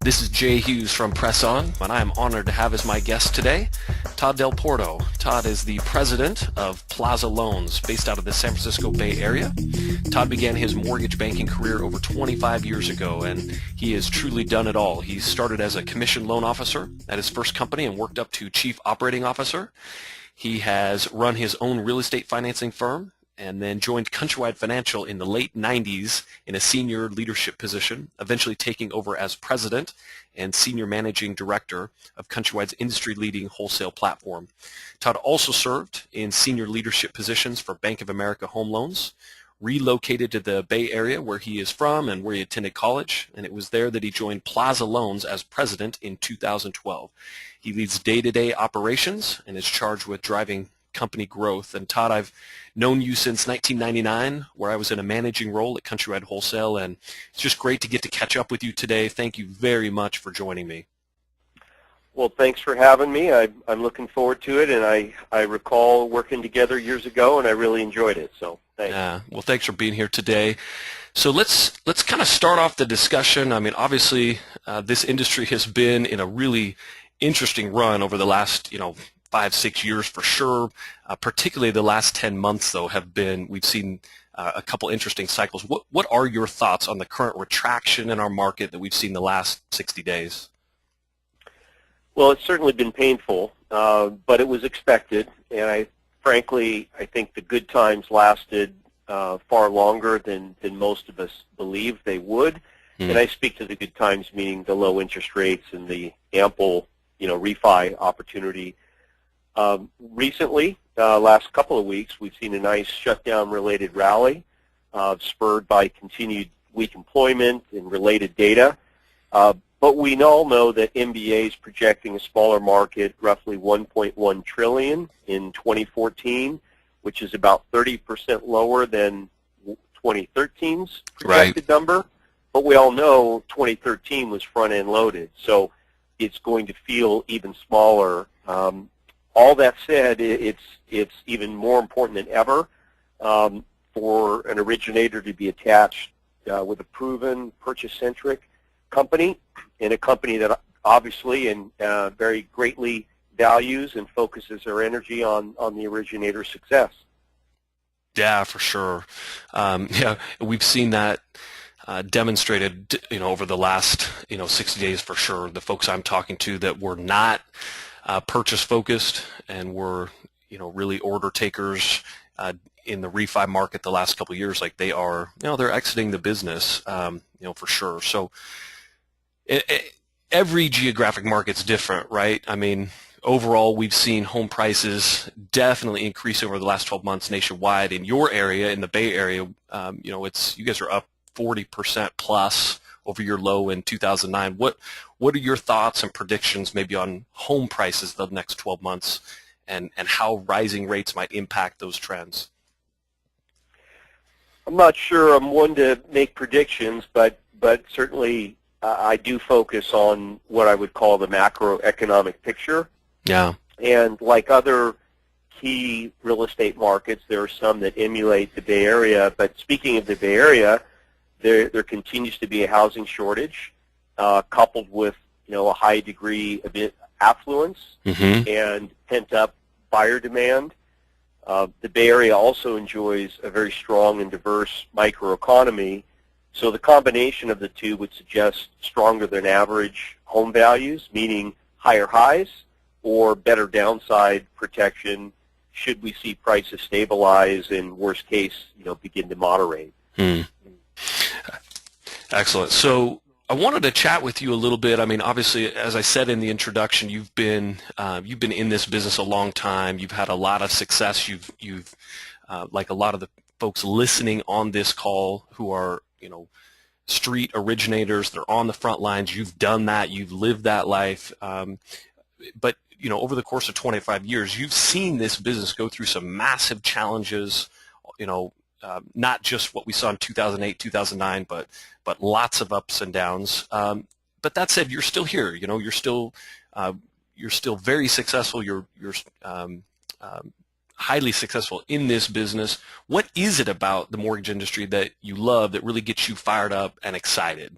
This is Jay Hughes from Press On, and I am honored to have as my guest today Todd Del Porto. Todd is the president of Plaza Loans, based out of the San Francisco Bay Area. Todd began his mortgage banking career over 25 years ago, and he has truly done it all. He started as a commission loan officer at his first company and worked up to chief operating officer. He has run his own real estate financing firm, and then joined Countrywide Financial in the late 90s in a senior leadership position, eventually taking over as president and senior managing director of Countrywide's industry-leading wholesale platform. Todd also served in senior leadership positions for Bank of America Home Loans, relocated to the Bay Area where he is from and where he attended college, and it was there that he joined Plaza Loans as president in 2012. He leads day-to-day operations and is charged with driving company growth. And Todd, I've known you since 1999, where I was in a managing role at Countrywide Wholesale, and it's just great to get to catch up with you today. Thank you very much for joining me. Well, thanks for having me. I'm looking forward to it, and I recall working together years ago, and I really enjoyed it. So thanks. Yeah, well, thanks for being here today. So let's kind of start off the discussion. I mean, obviously, this industry has been in a really interesting run over the last, 5-6 years for sure. Particularly the last 10 months, though, we've seen a couple interesting cycles. What are your thoughts on the current retraction in our market that we've seen the last 60 days? Well, it's certainly been painful, but it was expected, and I think the good times lasted far longer than most of us believed they would. And I speak to the good times, meaning the low interest rates and the ample, refi opportunity. Recently, last couple of weeks, we've seen a nice shutdown-related rally spurred by continued weak employment and related data. But we all know that MBA is projecting a smaller market, roughly $1.1 trillion in 2014, which is about 30% lower than 2013's projected number. But we all know 2013 was front-end loaded, so it's going to feel even smaller. All that said, it's even more important than ever for an originator to be attached with a proven purchase-centric company, and a company that obviously and very greatly values and focuses their energy on the originator's success. Yeah, for sure. We've seen that demonstrated, over the last, 60 days for sure. The folks I'm talking to that were not purchase focused and were, really order takers in the refi market the last couple of years, like they are, they're exiting the business, for sure. So every geographic market's different, right? I mean, overall, we've seen home prices definitely increase over the last 12 months nationwide. In your area, in the Bay Area, you guys are up 40% plus over your low in 2009. What are your thoughts and predictions maybe on home prices the next 12 months and how rising rates might impact those trends? I'm not sure I'm one to make predictions, but certainly I do focus on what I would call the macroeconomic picture. Yeah. And like other key real estate markets, there are some that emulate the Bay Area. But speaking of the Bay Area, there continues to be a housing shortage, coupled with a high degree of affluence and pent-up buyer demand. The Bay Area also enjoys a very strong and diverse microeconomy, so the combination of the two would suggest stronger than average home values, meaning higher highs or better downside protection should we see prices stabilize and, worst case, begin to moderate. Excellent. So I wanted to chat with you a little bit. I mean, obviously, as I said in the introduction, you've been in this business a long time. You've had a lot of success. You've like a lot of the folks listening on this call who are street originators. They're on the front lines. You've done that. You've lived that life. But over the course of 25 years, you've seen this business go through some massive challenges. Not just what we saw in 2008, 2009, but lots of ups and downs. But that said, you're still here. You're still very successful. You're highly successful in this business. What is it about the mortgage industry that you love that really gets you fired up and excited?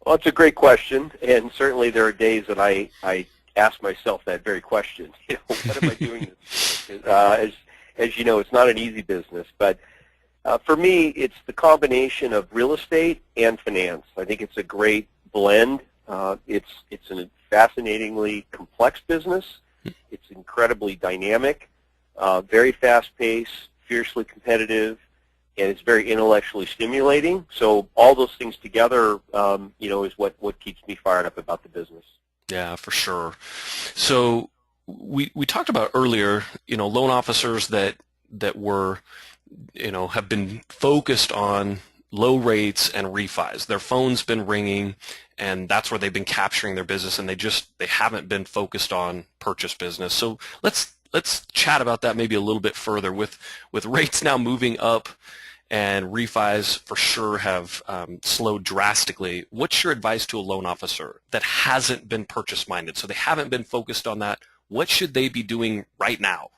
Well, it's a great question, and certainly there are days that I ask myself that very question. What am I doing? As you know, it's not an easy business, but for me, it's the combination of real estate and finance. I think it's a great blend. It's a fascinatingly complex business. It's incredibly dynamic, very fast-paced, fiercely competitive, and it's very intellectually stimulating. So all those things together, is what keeps me fired up about the business. Yeah, for sure. So we talked about earlier, loan officers that were, have been focused on low rates and refis. Their phone's been ringing, and that's where they've been capturing their business, and they haven't been focused on purchase business. So let's chat about that maybe a little bit further. With rates now moving up and refis for sure have slowed drastically, what's your advice to a loan officer that hasn't been purchase minded? So they haven't been focused on that. What should they be doing right now?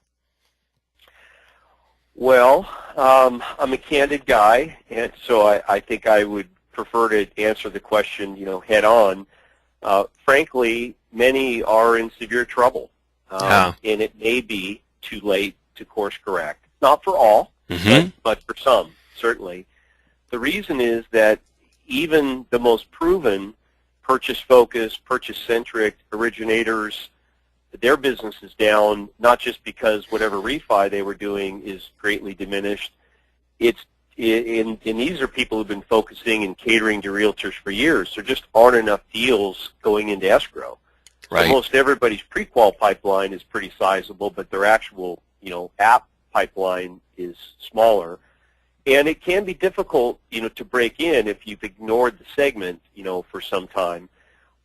Well, I'm a candid guy, and so I think I would prefer to answer the question, head on. Frankly, many are in severe trouble, and it may be too late to course correct. Not for all, but for some, certainly. The reason is that even the most proven purchase-focused, purchase-centric originators, their business is down, not just because whatever refi they were doing is greatly diminished. And these are people who've been focusing and catering to realtors for years. There just aren't enough deals going into escrow. Right. So most everybody's pre-qual pipeline is pretty sizable, but their actual, app pipeline is smaller. And it can be difficult, to break in if you've ignored the segment, for some time.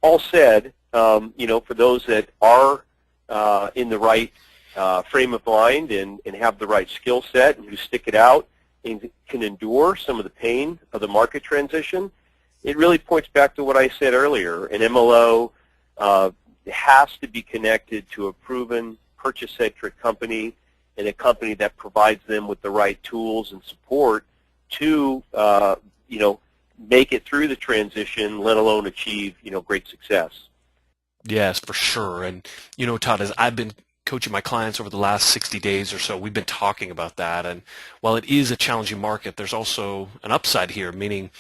All said, for those that are in the right frame of mind and have the right skill set and who stick it out and can endure some of the pain of the market transition, it really points back to what I said earlier. An MLO has to be connected to a proven purchase-centric company and a company that provides them with the right tools and support to, make it through the transition, let alone achieve, great success. Yes, for sure. And, Todd, as I've been coaching my clients over the last 60 days or so, we've been talking about that. And while it is a challenging market, there's also an upside here, meaning,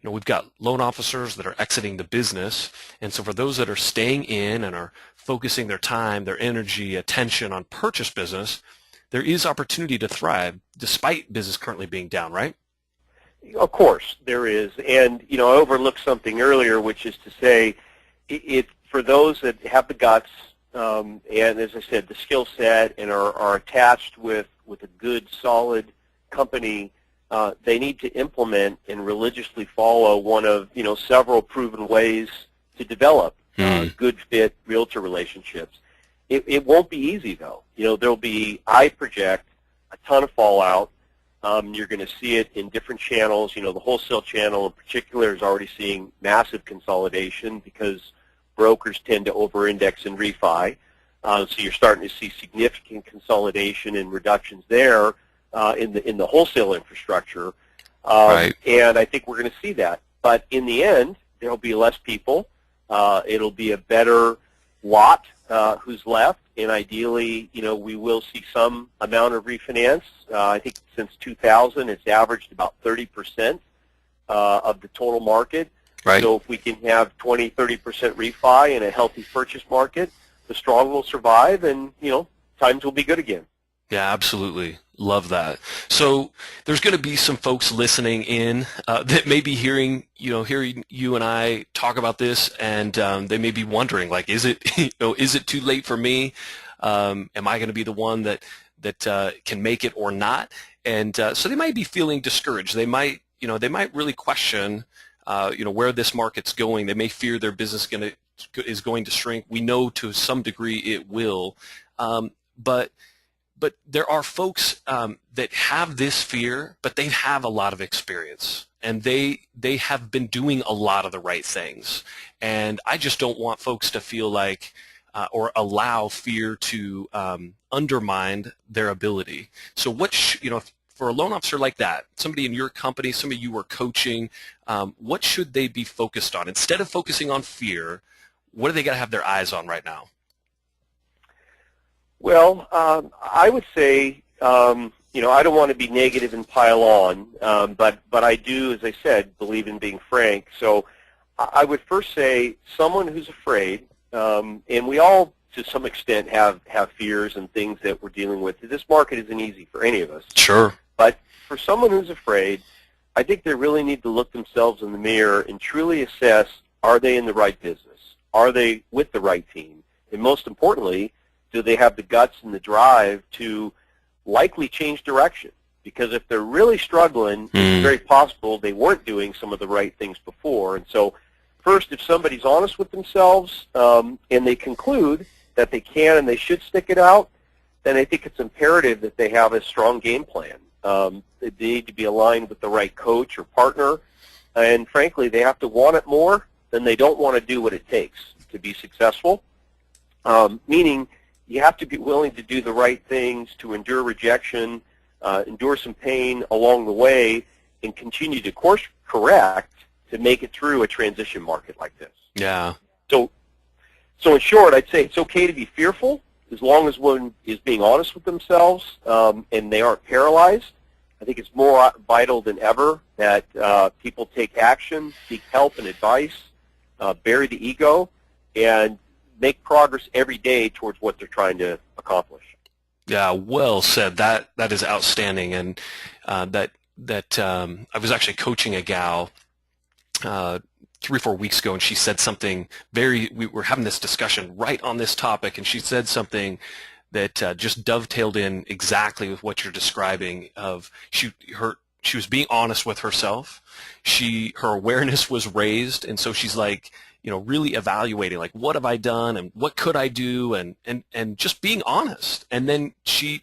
we've got loan officers that are exiting the business. And so for those that are staying in and are focusing their time, their energy, attention on purchase business, there is opportunity to thrive despite business currently being down, right? Of course, there is. And, I overlooked something earlier, which is to say, for those that have the guts and, as I said, the skill set and are attached with a good, solid company, they need to implement and religiously follow one of, several proven ways to develop good fit realtor relationships. It won't be easy, though. There'll be, I project, a ton of fallout. You're going to see it in different channels. The wholesale channel in particular is already seeing massive consolidation because brokers tend to over-index in refi. So you're starting to see significant consolidation and reductions there in the wholesale infrastructure. Right. And I think we're going to see that. But in the end, there'll be less people. It'll be a better lot who's left, and ideally, we will see some amount of refinance. I think since 2000, it's averaged about 30% of the total market. Right. So if we can have 20, 30% refi in a healthy purchase market, the strong will survive, and times will be good again. Yeah, absolutely. Love that. So there's going to be some folks listening in that may be hearing you and I talk about this, and they may be wondering, like, is it too late for me? Am I going to be the one that can make it or not? And so they might be feeling discouraged. They might really question where this market's going. They may fear their business is going to shrink. We know to some degree it will, but there are folks that have this fear, but they have a lot of experience, and they have been doing a lot of the right things. And I just don't want folks to feel like or allow fear to undermine their ability. So for a loan officer like that, somebody in your company, somebody you were coaching, what should they be focused on? Instead of focusing on fear, what do they got to have their eyes on right now? Well, I would say, I don't want to be negative and pile on, but I do, as I said, believe in being frank. So I would first say someone who's afraid, and we all, to some extent, have fears and things that we're dealing with. This market isn't easy for any of us. Sure. But for someone who's afraid, I think they really need to look themselves in the mirror and truly assess, are they in the right business? Are they with the right team? And most importantly, do they have the guts and the drive to likely change direction? Because if they're really struggling, it's very possible they weren't doing some of the right things before. And so first, if somebody's honest with themselves and they conclude that they can and they should stick it out, then I think it's imperative that they have a strong game plan. They need to be aligned with the right coach or partner. And frankly, they have to want it more than they don't want to do what it takes to be successful, meaning you have to be willing to do the right things, to endure rejection, endure some pain along the way, and continue to course correct to make it through a transition market like this. Yeah. So in short, I'd say it's okay to be fearful as long as one is being honest with themselves and they aren't paralyzed. I think it's more vital than ever that people take action, seek help and advice, bury the ego, and make progress every day towards what they're trying to accomplish. Yeah, well said. That is outstanding. And I was actually coaching a gal 3 or 4 weeks ago, and she said something we were having this discussion right on this topic, and she said something that just dovetailed in exactly with what you're describing. She was being honest with herself. Her awareness was raised, and so she's like, really evaluating, like, what have I done and what could I do, and just being honest. And then she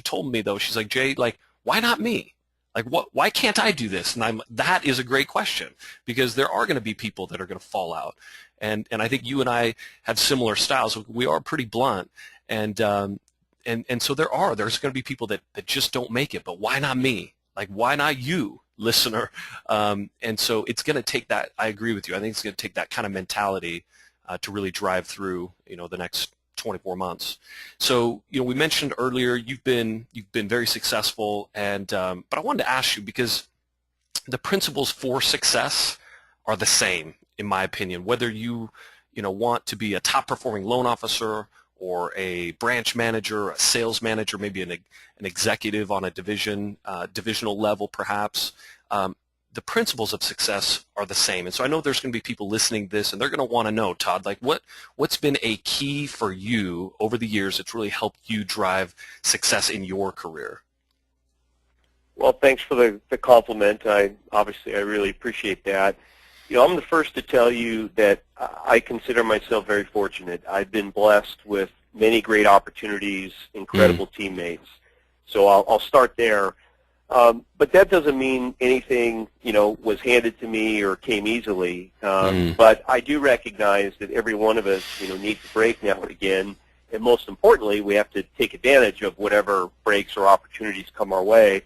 told me, though, she's like, Jay, like, why not me? Like, why can't I do this? And that is a great question, because there are going to be people that are going to fall out. And I think you and I have similar styles. We are pretty blunt. And so there's going to be people that just don't make it. But why not me? Like, why not you, listener? And so it's going to take that. I agree with you. I think it's going to take that kind of mentality to really drive through, the next 24 months. So, we mentioned earlier you've been very successful, and but I wanted to ask you, because the principles for success are the same, in my opinion, whether you want to be a top performing loan officer or a branch manager, a sales manager, maybe an executive on a divisional level perhaps. The principles of success are the same. And so I know there's going to be people listening to this, and they're going to want to know, Todd, like, what's been a key for you over the years that's really helped you drive success in your career? Well, thanks for the compliment. I really appreciate that. I'm the first to tell you that I consider myself very fortunate. I've been blessed with many great opportunities, incredible teammates. So I'll start there. But that doesn't mean anything, was handed to me or came easily. But I do recognize that every one of us, needs a break now and again. And most importantly, we have to take advantage of whatever breaks or opportunities come our way.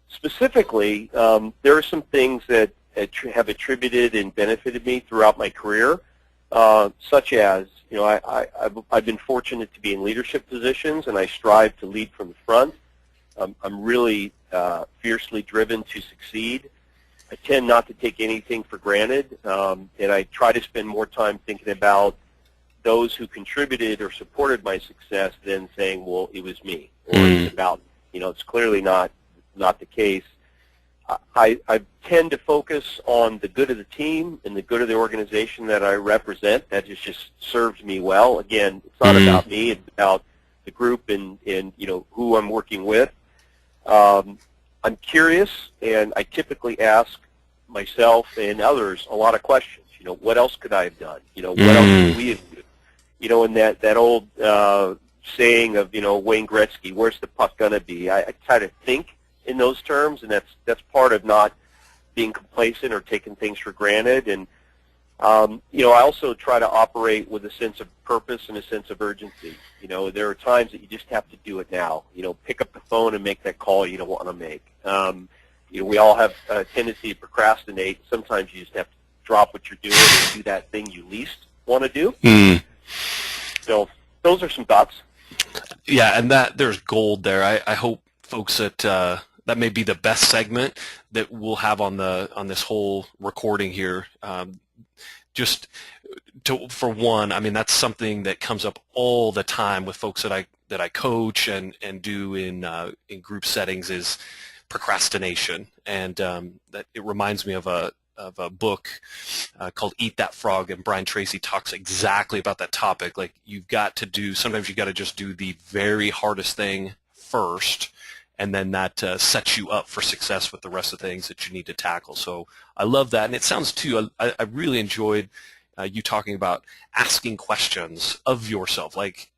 Specifically, there are some things that have attributed and benefited me throughout my career, such as, I've been fortunate to be in leadership positions, and I strive to lead from the front. I'm really fiercely driven to succeed. I tend not to take anything for granted, and I try to spend more time thinking about those who contributed or supported my success than saying, well, it was me, or it's about, it's clearly not the case. I tend to focus on the good of the team and the good of the organization that I represent. That just serves me well. Again, it's not about me. It's about the group and who I'm working with. I'm curious, and I typically ask myself and others a lot of questions. What else could I have done? What else could we have done? And that old saying of, Wayne Gretzky, where's the puck going to be? I try to think in those terms, and that's part of not being complacent or taking things for granted. And I also try to operate with a sense of purpose and a sense of urgency. There are times that you just have to do it now. Pick up the phone and make that call you don't want to make. We all have a tendency to procrastinate. Sometimes you just have to drop what you're doing and do that thing you least want to do. So those are some thoughts. Yeah, and there's gold there. I hope folks that may be the best segment that we'll have on this whole recording here. For one, I mean, that's something that comes up all the time with folks that I coach and do in group settings is procrastination, and that it reminds me of a book called Eat That Frog, and Brian Tracy talks exactly about that topic. Like, sometimes you got to just do the very hardest thing first, and then that sets you up for success with the rest of the things that you need to tackle. So I love that, and it sounds too, I really enjoyed you talking about asking questions of yourself. Like,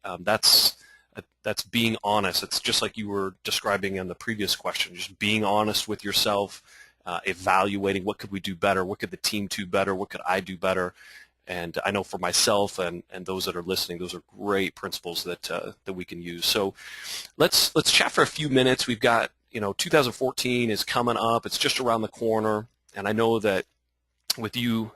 that's being honest. It's just like you were describing in the previous question, just being honest with yourself, evaluating what could we do better, what could the team do better, what could I do better. And I know for myself and those that are listening, those are great principles that we can use. So let's chat for a few minutes. We've got, 2014 is coming up. It's just around the corner. And I know that with you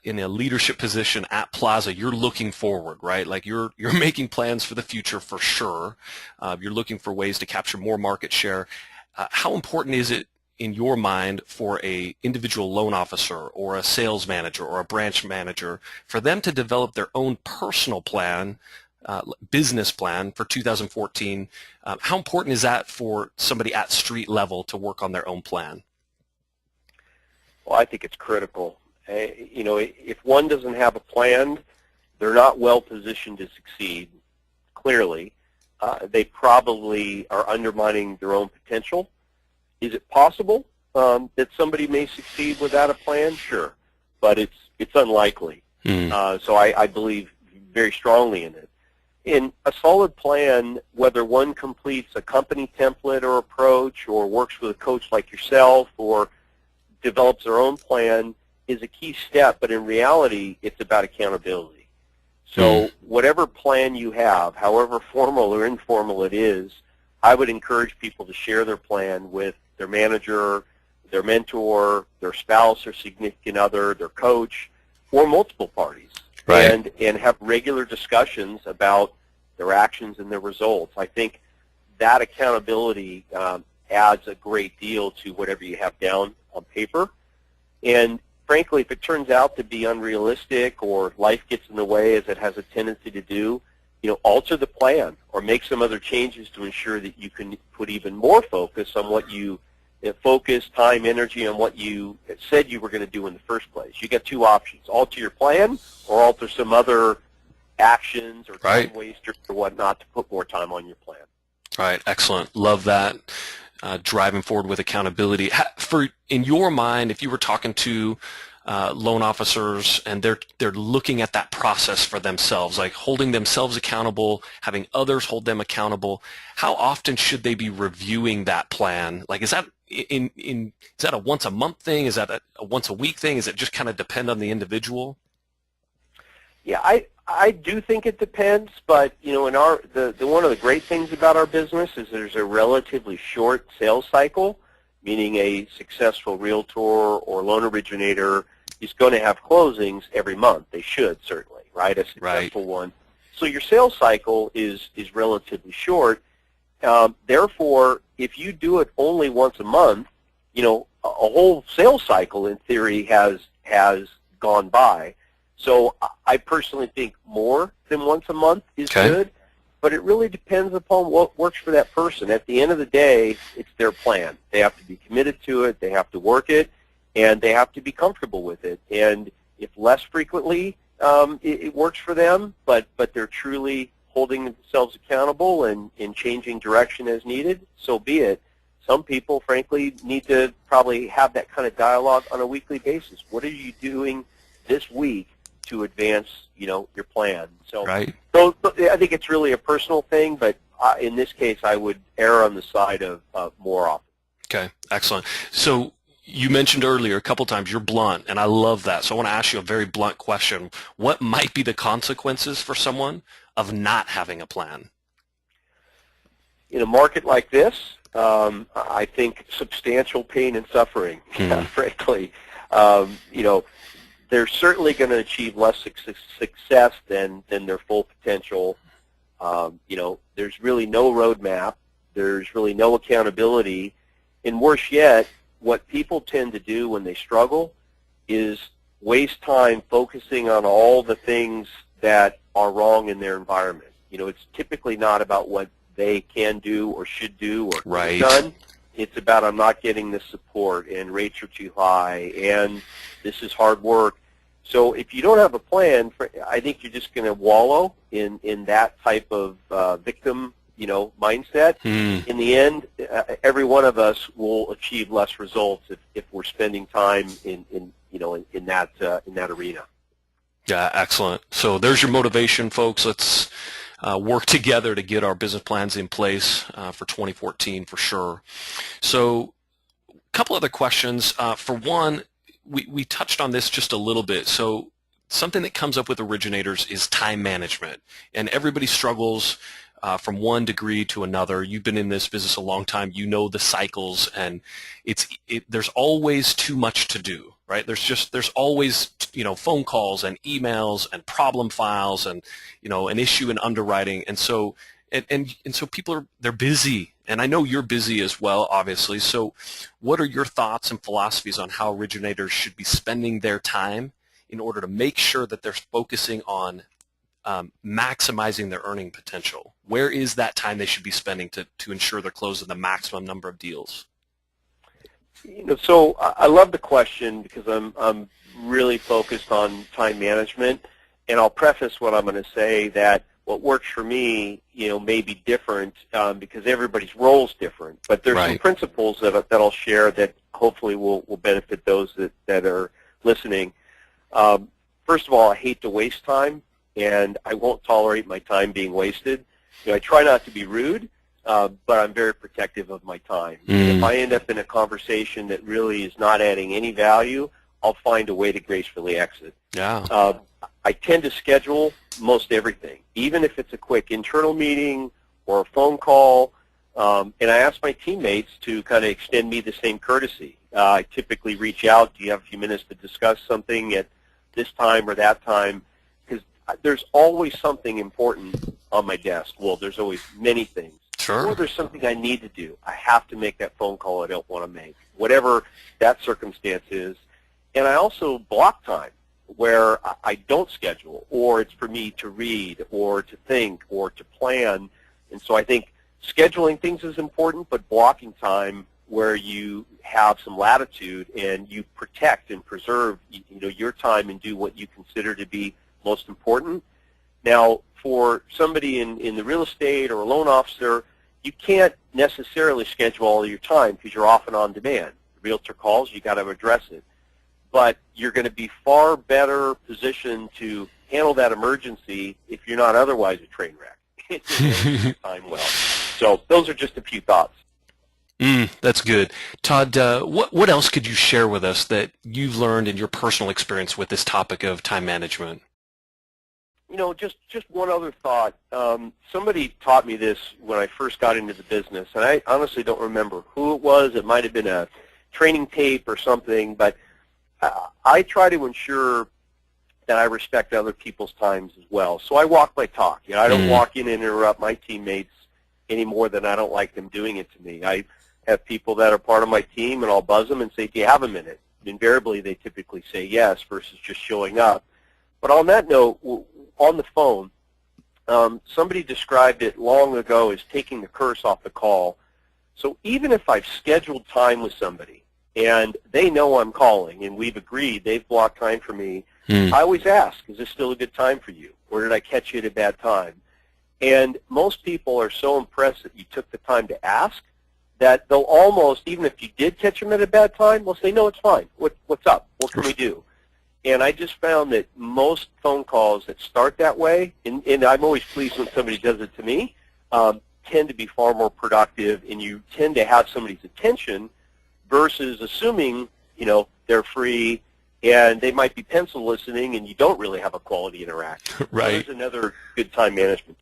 in a leadership position at Plaza, you're looking forward, right? Like you're making plans for the future for sure. You're looking for ways to capture more market share. How important is it in your mind for a individual loan officer or a sales manager or a branch manager for them to develop their own personal plan, business plan for 2014? How important is that for somebody at street level to work on their own plan? Well, I think it's critical. If one doesn't have a plan, they're not well positioned to succeed, clearly. They probably are undermining their own potential. Is it possible that somebody may succeed without a plan? Sure, but it's unlikely. So I believe very strongly in it. In a solid plan, whether one completes a company template or approach or works with a coach like yourself or develops their own plan, is a key step, but in reality, it's about accountability. So whatever plan you have, however formal or informal it is, I would encourage people to share their plan with their manager, their mentor, their spouse or significant other, their coach, or multiple parties, right, and have regular discussions about their actions and their results. I think that accountability adds a great deal to whatever you have down on paper. And frankly, if it turns out to be unrealistic or life gets in the way, as it has a tendency to do, alter the plan or make some other changes to ensure that you can put even more focus on what you time, energy on what you said you were going to do in the first place. You got two options: alter your plan or alter some other actions or time wasters or whatnot to put more time on your plan. Right. Excellent. Love that. Driving forward with accountability. In your mind, if you were talking to loan officers and they're looking at that process for themselves, like holding themselves accountable, having others hold them accountable, how often should they be reviewing that plan? Like, is that is that a once a month thing? Is that a once a week thing? Is it just kind of depend on the individual? Yeah, I do think it depends, but in one of the great things about our business is there's a relatively short sales cycle, meaning a successful realtor or loan originator is going to have closings every month. They should, certainly, right? A successful one. So your sales cycle is relatively short. Therefore, if you do it only once a month, a whole sales cycle in theory has gone by. So I personally think more than once a month is good, but it really depends upon what works for that person. At the end of the day, it's their plan. They have to be committed to it, they have to work it, and they have to be comfortable with it. And if less frequently it works for them, but they're truly holding themselves accountable and changing direction as needed, so be it. Some people, frankly, need to probably have that kind of dialogue on a weekly basis. What are you doing this week to advance, your plan? So I think it's really a personal thing, but in this case, I would err on the side of more often. Okay, excellent. So You mentioned earlier a couple times you're blunt, and I love that. So I want to ask you a very blunt question. What might be the consequences for someone of not having a plan? In a market like this, I think substantial pain and suffering, frankly. They're certainly going to achieve less success than their full potential. There's really no roadmap. There's really no accountability. And worse yet, what people tend to do when they struggle is waste time focusing on all the things that are wrong in their environment. It's typically not about what they can do or should do or right. get done. It's about, I'm not getting the support, and rates are too high, and this is hard work. So if you don't have a plan, I think you're just going to wallow in that type of victim mindset. In the end, every one of us will achieve less results if we're spending time in that arena. Yeah, excellent. So there's your motivation, folks. Let's work together to get our business plans in place for 2014 for sure. So a couple other questions. For one, we touched on this just a little bit. So something that comes up with originators is time management, and everybody struggles from one degree to another. You've been in this business a long time. You know the cycles, and there's always too much to do, right? There's always phone calls and emails and problem files and an issue in underwriting, and so so people they're busy, and I know you're busy as well, obviously. So what are your thoughts and philosophies on how originators should be spending their time in order to make sure that they're focusing on maximizing their earning potential? Where is that time they should be spending to ensure they're closing the maximum number of deals? So I love the question because I'm really focused on time management, and I'll preface what I'm going to say that what works for me, may be different because everybody's role is different. But there's some principles that I'll share that hopefully will benefit those that are listening. First of all, I hate to waste time, and I won't tolerate my time being wasted. I try not to be rude, but I'm very protective of my time. If I end up in a conversation that really is not adding any value, I'll find a way to gracefully exit. Yeah. I tend to schedule most everything, even if it's a quick internal meeting or a phone call, and I ask my teammates to kind of extend me the same courtesy. I typically reach out, do you have a few minutes to discuss something at this time or that time? Because there's always something important on my desk. Well, there's always many things. Sure. Or there's something I need to do. I have to make that phone call I don't want to make, whatever that circumstance is. And I also block time where I don't schedule, or it's for me to read or to think or to plan. And so I think scheduling things is important, but blocking time where you have some latitude and you protect and preserve your time and do what you consider to be most important. Now, for somebody in the real estate or a loan officer, you can't necessarily schedule all of your time because you're often on demand. The realtor calls, you got to address it. But you're going to be far better positioned to handle that emergency if you're not otherwise a train wreck. It's time well. So those are just a few thoughts. That's good. Todd, what else could you share with us that you've learned in your personal experience with this topic of time management? Just one other thought. Somebody taught me this when I first got into the business, and I honestly don't remember who it was. It might have been a training tape or something, but I try to ensure that I respect other people's times as well. So I walk my talk. I don't walk in and interrupt my teammates any more than I don't like them doing it to me. I have people that are part of my team, and I'll buzz them and say, do you have a minute? Invariably, they typically say yes versus just showing up. But on that note, on the phone, somebody described it long ago as taking the curse off the call. So even if I've scheduled time with somebody and they know I'm calling and we've agreed, they've blocked time for me, I always ask, is this still a good time for you? Or did I catch you at a bad time? And most people are so impressed that you took the time to ask that they'll almost, even if you did catch them at a bad time, they'll say, no, it's fine. What's up? What can we do? And I just found that most phone calls that start that way, and I'm always pleased when somebody does it to me, tend to be far more productive, and you tend to have somebody's attention versus assuming they're free, and they might be pencil listening, and you don't really have a quality interaction. Right. So there's another good time management.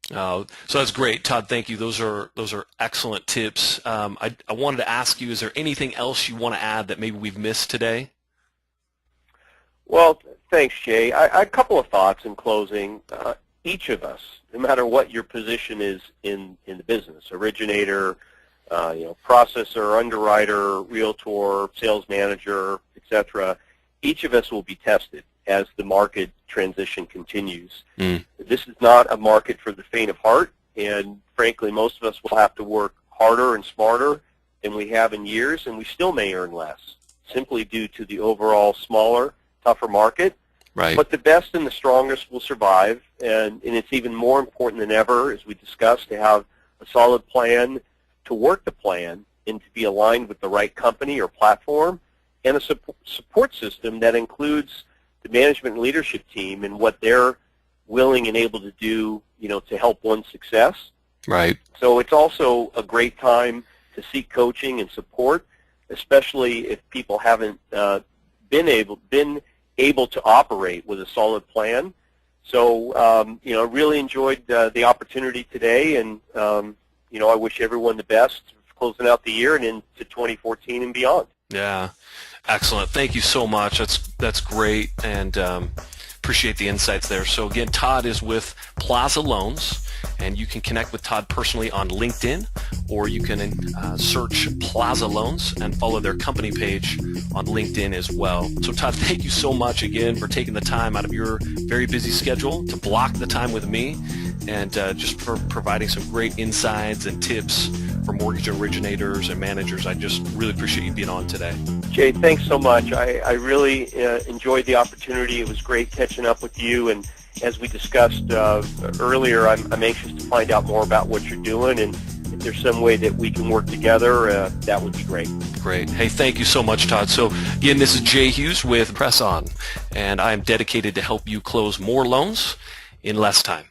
So that's great, Todd. Thank you. Those are excellent tips. I wanted to ask you: is there anything else you want to add that maybe we've missed today? Well, thanks, Jay. A couple of thoughts in closing. Each of us, no matter what your position is in the business, originator, processor, underwriter, realtor, sales manager, etc., each of us will be tested as the market transition continues. This is not a market for the faint of heart, and frankly, most of us will have to work harder and smarter than we have in years, and we still may earn less, simply due to the overall smaller, tougher market. Right. But the best and the strongest will survive, and it's even more important than ever, as we discussed, to have a solid plan, to work the plan, and to be aligned with the right company or platform, and a support system that includes the management and leadership team and what they're willing and able to do, to help one's success. Right. So it's also a great time to seek coaching and support, especially if people haven't been able to operate with a solid plan. So, really enjoyed the opportunity today, and I wish everyone the best closing out the year and into 2014 and beyond. Yeah, excellent. Thank you so much. That's great, and appreciate the insights there. So again, Todd is with Plaza Loans, and you can connect with Todd personally on LinkedIn, or you can search Plaza Loans and follow their company page on LinkedIn as well. So Todd, thank you so much again for taking the time out of your very busy schedule to block the time with me, and just for providing some great insights and tips for mortgage originators and managers. I just really appreciate you being on today. Jay, thanks so much. I really enjoyed the opportunity. It was great catching up with you, and as we discussed earlier, I'm anxious to find out more about what you're doing, and if there's some way that we can work together, that would be great. Great. Hey, thank you so much, Todd. So again, this is Jay Hughes with Press On, and I am dedicated to help you close more loans in less time.